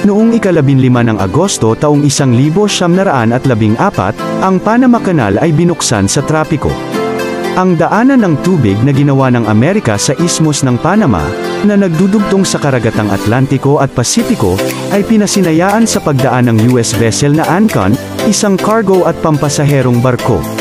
Noong ika-15 ng Agosto taong 1914, ang Panama Canal ay binuksan sa trapiko. Ang daanan ng tubig na ginawa ng Amerika sa Isthmus ng Panama, na nagdudugtong sa karagatang Atlantiko at Pasipiko, ay pinasinayaan sa pagdaan ng US vessel na Ancon, isang cargo at pampasaherong barko.